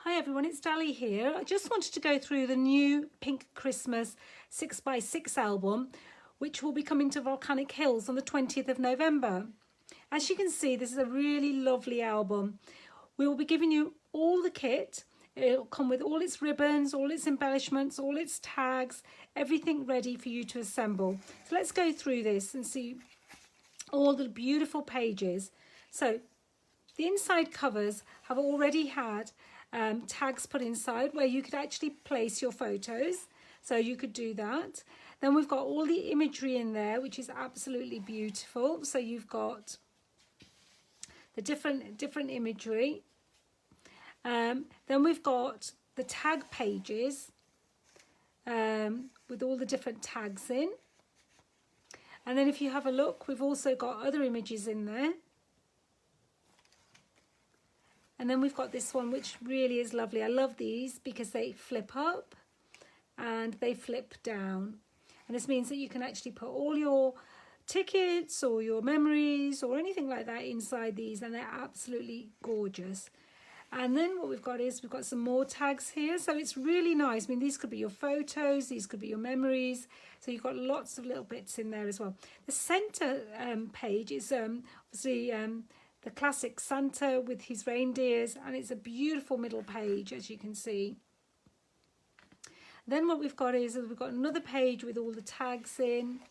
Hi everyone, it's Dally here. I just wanted to go through the new Pink Christmas 6x6 album, which will be coming to Volcanic Hills on the 20th of November. As you can see, this is a really lovely album. We will be giving you all the kit. It'll come with all its ribbons, all its embellishments, all its tags, everything ready for you to assemble. So let's go through this and see all the beautiful pages. So the inside covers have already had tags put inside where you could actually place your photos, so you could do that. Then we've got all the imagery in there, which is absolutely beautiful. So you've got the different imagery. Then we've got the tag pages with all the different tags in. And then if you have a look, we've also got other images in there. And then we've got this one, which really is lovely. I love these because they flip up and they flip down. And this means that you can actually put all your tickets or your memories or anything like that inside these, and they're absolutely gorgeous. And then what we've got is we've got some more tags here. So it's really nice. I mean, these could be your photos, these could be your memories. So you've got lots of little bits in there as well. The center page is obviously the classic Santa with his reindeers, and it's a beautiful middle page, as you can see. Then what we've got is we've got another page with all the tags in,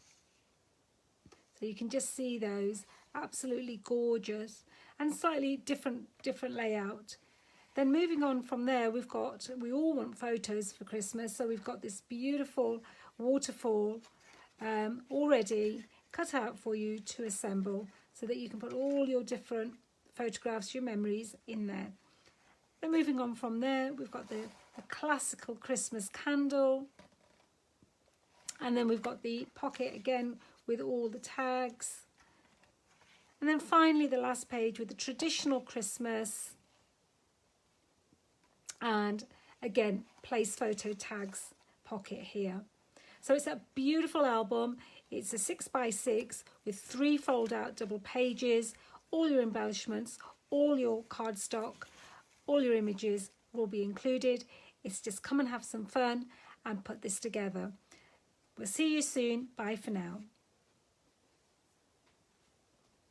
so you can just see those. Absolutely gorgeous and slightly different layout. Then moving on from there, we all want photos for Christmas, so we've got this beautiful waterfall already cut out for you to assemble, so that you can put all your different photographs, your memories in there. Then moving on from there, we've got the classical Christmas candle. And then we've got the pocket again with all the tags. And then finally the last page with the traditional Christmas. And again, place photo tags pocket here. So it's a beautiful album. It's a 6x6 with 3 fold-out double pages, all your embellishments, all your cardstock, all your images will be included. It's just come and have some fun and put this together. We'll see you soon. Bye for now.